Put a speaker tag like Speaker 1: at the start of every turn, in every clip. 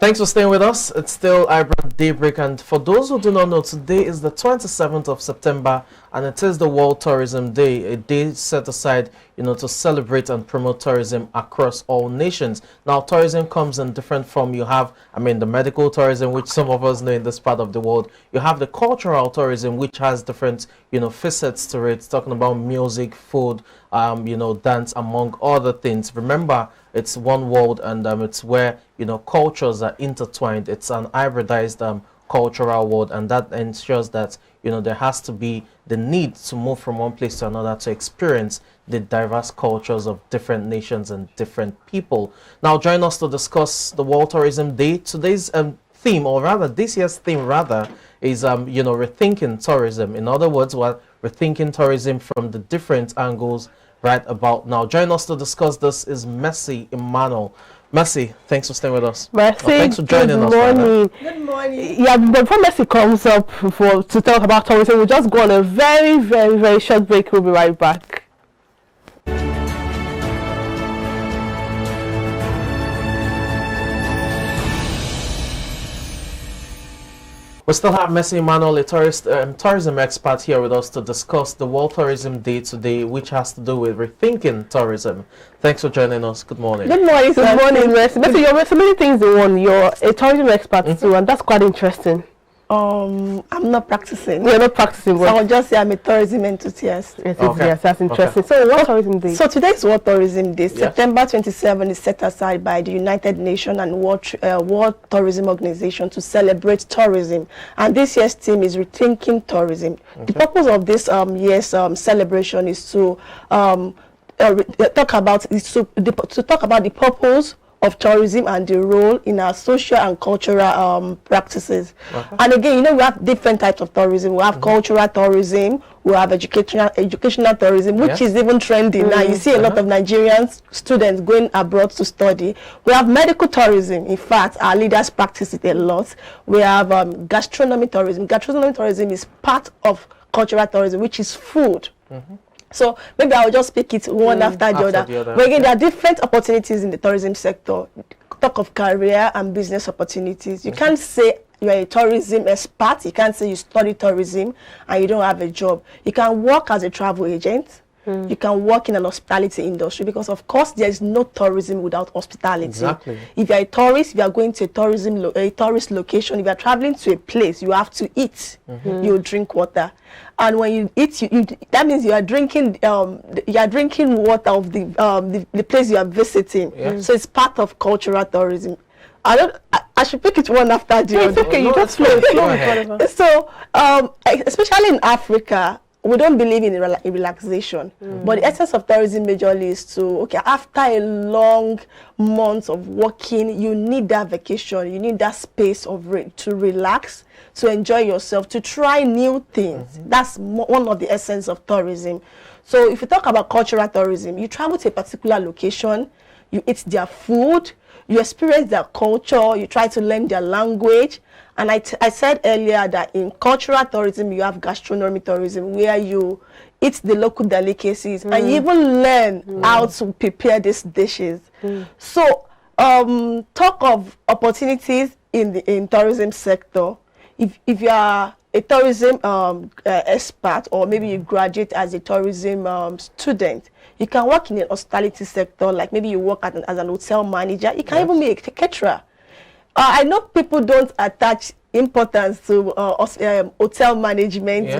Speaker 1: Thanks for staying with us. It's still iBrand Daybreak, and for those who do not know, today is the 27th of September, and it is the World Tourism Day, a day set aside, to celebrate and promote tourism across all nations. Now, tourism comes in different form. You have, the medical tourism, which some of us know in this part of the world. You have the cultural tourism, which has different, facets to it, talking about music, food, dance, among other things. Remember, it's one world, and it's where cultures are intertwined. It's an hybridized cultural world, and that ensures that there has to be the need to move from one place to another to experience the diverse cultures of different nations and different people. Now, join us to discuss the World Tourism Day. Today's theme, or rather this year's theme rather, is rethinking tourism. In other words, we're rethinking tourism from the different angles right about now. Join us to discuss this is Mercy Emmanuel. Mercy, thanks for staying with us.
Speaker 2: Mercy,
Speaker 1: thanks for joining us.
Speaker 2: Good morning. Yeah, before Mercy comes up to talk about tourism, we'll just go on a very, very, very short break. We'll be right back.
Speaker 1: We still have Mercy Emmanuel, a tourism expert, here with us to discuss the World Tourism Day today, which has to do with rethinking tourism. Thanks for joining us. Good morning.
Speaker 2: Good morning. Good morning, Mercy. Mercy, you're so many things in one. You're a tourism expert too, and that's quite interesting.
Speaker 3: I'm not practicing.
Speaker 2: You're not practicing.
Speaker 3: So I'll just say I'm a tourism enthusiast.
Speaker 1: Okay.
Speaker 2: That's interesting. Okay. So, World Tourism Day?
Speaker 3: So today's World Tourism Day, yes. September 27, is set aside by the United Nations and World Tourism Organization to celebrate tourism. And this year's theme is Rethinking Tourism. Okay. The purpose of this year's celebration is to talk about the purpose of tourism and the role in our social and cultural practices. Okay. And again, we have different types of tourism. We have cultural tourism, we have educational tourism, which is even trending now. You see a lot of Nigerian students going abroad to study. We have medical tourism. In fact, our leaders practice it a lot. We have gastronomy tourism. Gastronomy tourism is part of cultural tourism, which is food. So maybe I'll just pick it one after the other. But again, there are different opportunities in the tourism sector. Talk of career and business opportunities. You can't say you're a tourism expert. You can't say you study tourism and you don't have a job. You can work as a travel agent. You can work in an hospitality industry, because of course there is no tourism without hospitality.
Speaker 1: Exactly.
Speaker 3: If you're a tourist, if you are going to a tourist location, if you are traveling to a place, you have to eat. You drink water, and when you eat, that means you are drinking water of the place you are visiting. So it's part of cultural tourism. I should pick it one after the other.
Speaker 2: It's okay. You just flow.
Speaker 3: So especially in Africa, we don't believe in relaxation, but the essence of tourism majorly is to, after a long month of working, you need that vacation, you need that space to relax, to enjoy yourself, to try new things. That's one of the essence of tourism. So if you talk about cultural tourism, you travel to a particular location, you eat their food, you experience their culture, you try to learn their language. And I said earlier that in cultural tourism, you have gastronomy tourism, where you eat the local delicacies and you even learn how to prepare these dishes. So talk of opportunities in tourism sector. If you are a tourism expert, or maybe you graduate as a tourism student, you can work in the hospitality sector, like maybe you work as an hotel manager. You can even be a caterer. I know people don't attach importance to hotel management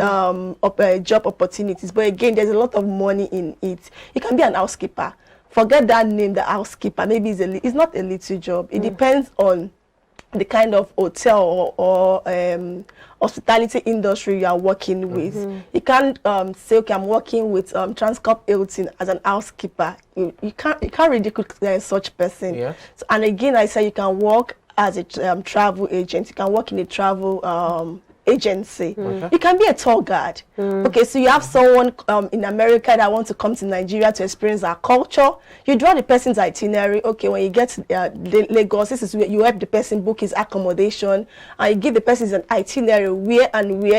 Speaker 3: job opportunities, but again, there's a lot of money in it. You can be an housekeeper. Forget that name, the housekeeper. Maybe it's not a little job. It depends on the kind of hotel or hospitality industry you are working with. You can't say, okay, I'm working with Transcorp Hilton as an housekeeper. You can't ridicule such person. So, and again, I say you can work as a travel agent. You can work in a travel agency. You can be a tour guide. Okay, so you have someone in America that wants to come to Nigeria to experience our culture. You draw the person's itinerary. Okay, when you get to Lagos, this is where you help the person book his accommodation, and you give the person an itinerary where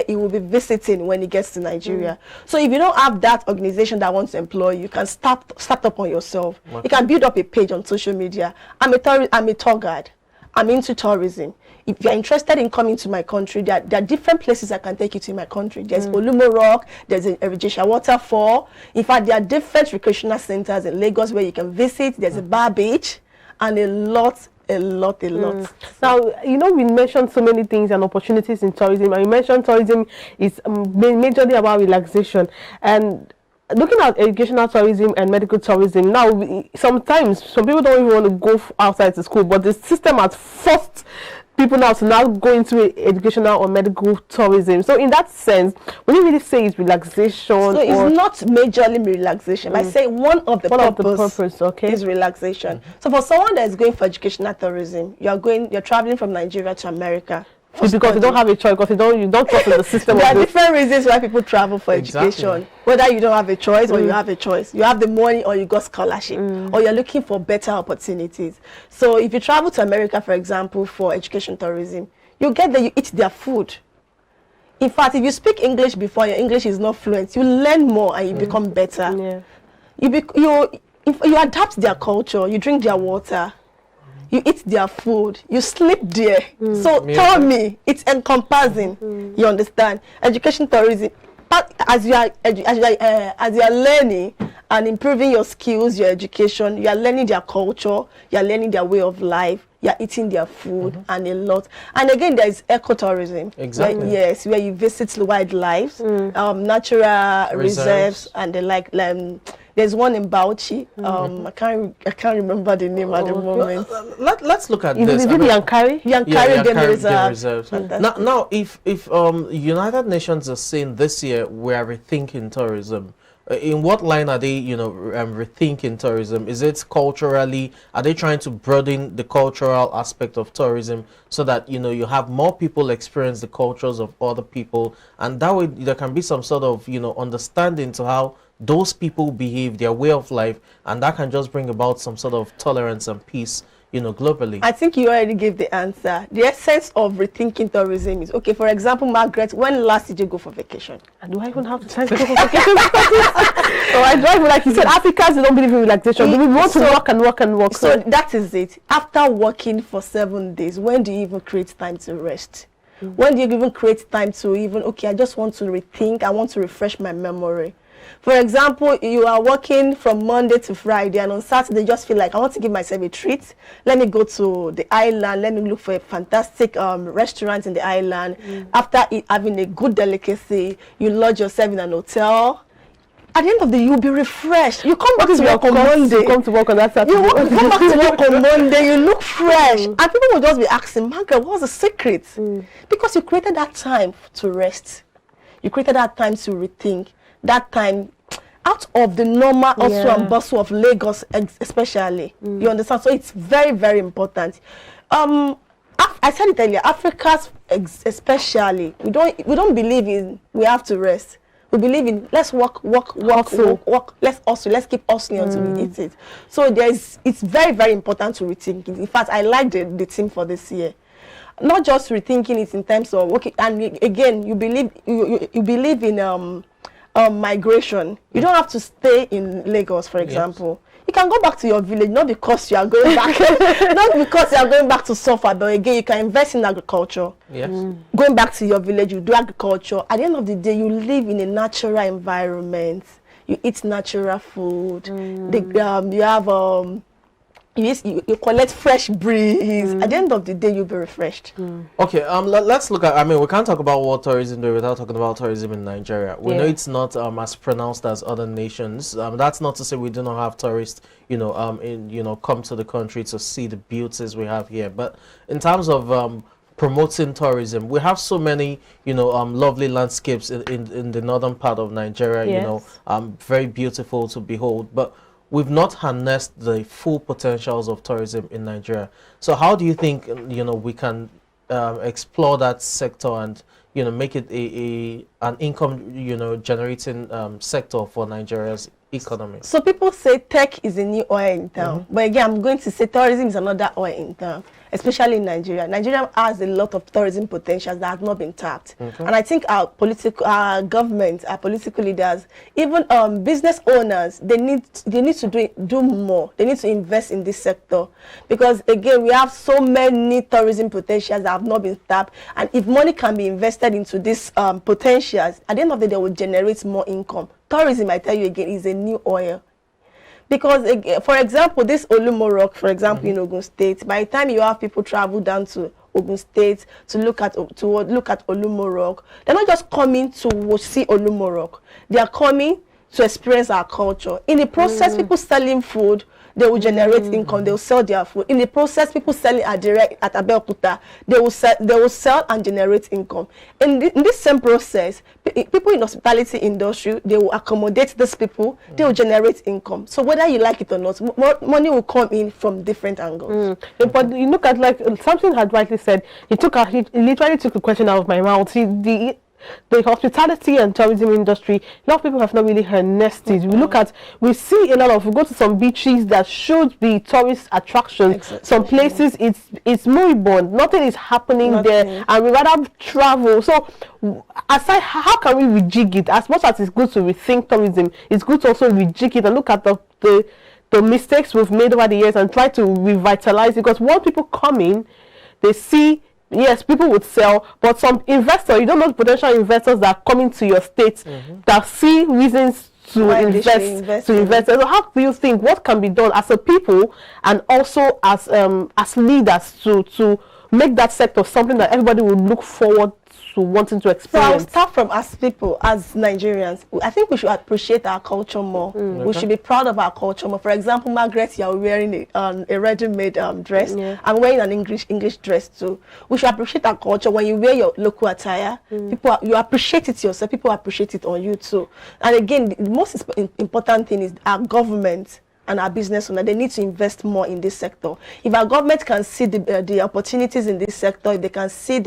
Speaker 3: he will be visiting when he gets to Nigeria. So if you don't have that organization that wants to employ you, can start up on yourself. You can build up a page on social media. I'm a tour guide. I'm into tourism. If you're interested in coming to my country, there are different places I can take you to in my country. There's Olumo Rock, there's a Erijisha Waterfall. In fact, there are different recreational centers in Lagos where you can visit. There's a bar beach and a lot. Now, you know, we mentioned so many things and opportunities in tourism, and you mentioned tourism is majorly about relaxation. And looking at educational tourism and medical tourism, now sometimes some people don't even want to go outside to school, but the system has forced people now to now go into educational or medical tourism. So in that sense, would you really say it's relaxation? So it's not majorly relaxation. I say one of the purpose is relaxation. So for someone that is going for educational tourism, you're traveling from Nigeria to America.
Speaker 2: It's because you don't have a choice, because you don't trust in the system.
Speaker 3: There are different reasons why people travel for education. Whether you don't have a choice or you have a choice. You have the money or you got scholarship or you're looking for better opportunities. So if you travel to America, for example, for education tourism, you get there, you eat their food. In fact, if you speak English before your English is not fluent, you learn more and you become better. You adapt their culture, you drink their water. You eat their food, you sleep there. So tell me, it's encompassing. You understand? Education tourism, as you are learning and improving your skills, your education, you are learning their culture, you are learning their way of life, you are eating their food and a lot. And again, there is ecotourism.
Speaker 1: Exactly.
Speaker 3: Where you visit wildlife, natural reserves and the like. There's one in Bauchi. I can't remember the name at the moment.
Speaker 1: Let's look at this.
Speaker 2: Is it Yankari?
Speaker 3: Yankari Game Reserve.
Speaker 1: Now, if United Nations is saying this year we are rethinking tourism, in what line are they, rethinking tourism? Is it culturally? Are they trying to broaden the cultural aspect of tourism so that you have more people experience the cultures of other people, and that way there can be some sort of understanding to how those people behave, their way of life, and that can just bring about some sort of tolerance and peace, globally? I
Speaker 3: think you already gave the answer. The essence of rethinking tourism is, okay, for example, Margaret, when last did you go for vacation?
Speaker 2: And do I even have to time to go for vacation? So I drive, like you said, Africans, they don't believe in relaxation. We want to work and work and work.
Speaker 3: So that is it. After working for 7 days, when do you even create time to rest? When do you even create time to I just want to rethink, I want to refresh my memory? For example, you are working from Monday to Friday, and on Saturday you just feel like, I want to give myself a treat. Let me go to the island. Let me look for a fantastic restaurant in the island. After having a good delicacy, you lodge yourself in an hotel. At the end of the day, you'll be refreshed. You come back to work on Monday.
Speaker 2: You come to work on that Saturday.
Speaker 3: You come back to work on Monday. You look fresh. And people will just be asking, Margaret, what's the secret? Because you created that time to rest. You created that time to rethink. That time out of the normal hustle and bustle of Lagos, especially. You understand? So it's very, very important. I said it earlier, Africa's especially, we don't believe in we have to rest. We believe in let's work, let's hustle, let's keep hustling until we eat it. So it's very, very important to rethink it. In fact, I like the theme for this year. Not just rethinking it in terms of and again, you believe in migration. You don't have to stay in Lagos, for example. You can go back to your village, not because you are going back, not because you are going back to suffer, but again, you can invest in agriculture.
Speaker 1: Yes.
Speaker 3: Going back to your village, you do agriculture. At the end of the day, you live in a natural environment. You eat natural food. You have you collect fresh breeze. At the end of the day, you'll be refreshed.
Speaker 1: Okay, let's look at, we can't talk about world tourism day without talking about tourism in Nigeria. We know it's not as pronounced as other nations. That's not to say we do not have tourists, come to the country to see the beauties we have here. But in terms of promoting tourism, we have so many, lovely landscapes in the northern part of Nigeria, very beautiful to behold. But we've not harnessed the full potentials of tourism in Nigeria. So how do you think, we can explore that sector and, make it an income, generating sector for Nigeria's economy? So
Speaker 3: people say tech is a new oil in town. But again, I'm going to say tourism is another oil in town. especially in Nigeria. Nigeria has a lot of tourism potentials that have not been tapped. And I think our government, our political leaders, even business owners, they need to do more. They need to invest in this sector, because again, we have so many tourism potentials that have not been tapped. And if money can be invested into these potentials, at the end of the day, they will generate more income. Tourism, I tell you again, is a new oil. Because, for example, this Olumo Rock, for example, in Ogun State, by the time you have people travel down to Ogun State to look at Olumo Rock, they're not just coming to see Olumo Rock. They are coming to experience our culture. In the process, people selling food, they will generate income. They will sell their food. In the process, people selling at Abeokuta, they will sell and generate income. In this same process, people in the hospitality industry, they will accommodate these people. They will generate income. So whether you like it or not, money will come in from different angles.
Speaker 2: But you look at, like something had rightly said, he literally took the question out of my mouth. The hospitality and tourism industry, a lot of people have not really harnessed it. We see a lot of, we go to some beaches that should be tourist attractions. Exactly. Some places it's moribund, nothing is happening there, and we rather travel. So aside, how can we rejig it? As much as it's good to rethink tourism, it's good to also rejig it and look at the mistakes we've made over the years and try to revitalize it. Because once people come in, they see, yes, people would sell, but some investors, you don't know, potential investors that are coming to your state that see reasons to invest. So how do you think, what can be done as a people and also as leaders to make that sector something that everybody will look forward to wanting to experience?
Speaker 3: So I'll start from, as people, as Nigerians, I think we should appreciate our culture more. We should be proud of our culture more. For example, Margaret, you're wearing a ready-made dress. I'm wearing an English dress too. We should appreciate our culture. When you wear your local attire, you appreciate it yourself. People appreciate it on you too. And again, the most important thing is our government and our business owner, they need to invest more in this sector. If our government can see the opportunities in this sector, if they can see at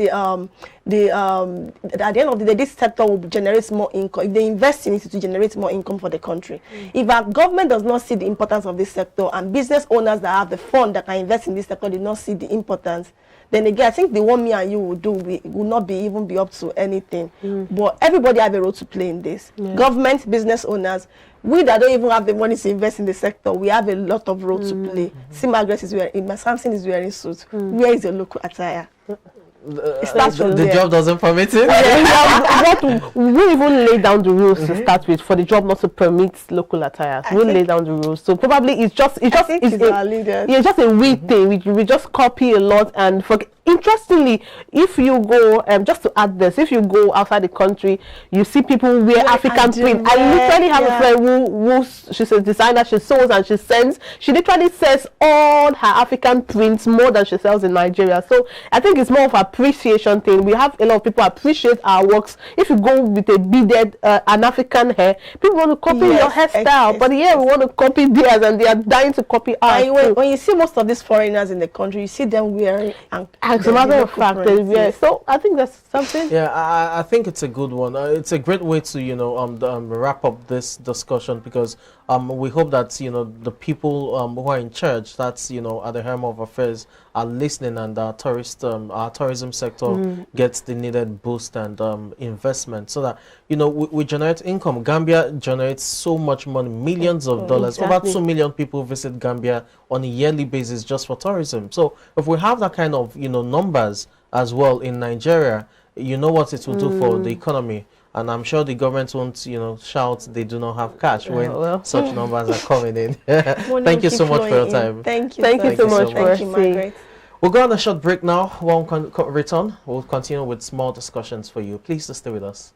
Speaker 3: the end of the day, this sector will generate more income. If they invest in it, to generate more income for the country. If our government does not see the importance of this sector, and business owners that have the fund that can invest in this sector did not see the importance, then again, I think the one me and you will do will not even be up to anything. But everybody have a role to play in this. Government, business owners, we that don't even have the money to invest in the sector, we have a lot of role to play. See, Margaret is wearing, Samson is wearing suit. Where is your local attire?
Speaker 1: The job doesn't permit it.
Speaker 2: We even lay down the rules to start with for the job not to permit local attires. We'll lay down the rules. So probably it's just
Speaker 3: our leaders.
Speaker 2: Yeah, just a weird thing. We just copy a lot and forget. Interestingly, if you go, just to add this, if you go outside the country, you see people wear African print. I literally have a friend who she's a designer, she sews and she sends. She literally sells all her African prints more than she sells in Nigeria. So I think it's more of an appreciation thing. We have a lot of people appreciate our works. If you go with a beaded, an African hair, people want to copy your hairstyle. But we want to copy theirs, and they are dying to copy ours.
Speaker 3: When you see most of these foreigners in the country, you see them wearing.
Speaker 2: As a matter of fact, so I think that's something.
Speaker 1: Yeah, I think it's a good one. It's a great way to wrap up this discussion, because we hope that the people who are in charge, that's at the helm of affairs, are listening, and our tourism sector gets the needed boost and investment, so that we generate income. Gambia generates so much money, millions of dollars. Over 2 million people visit Gambia on a yearly basis just for tourism. So if we have that kind of numbers as well in Nigeria, what it will do for the economy. And I'm sure the government won't, shout they do not have cash when such numbers are coming in. Thank you so much for your time.
Speaker 3: Thank you
Speaker 2: so much for
Speaker 3: Margaret.
Speaker 2: We'll
Speaker 1: go on a short break now. When we return, we'll continue with small discussions for you. Please stay with us.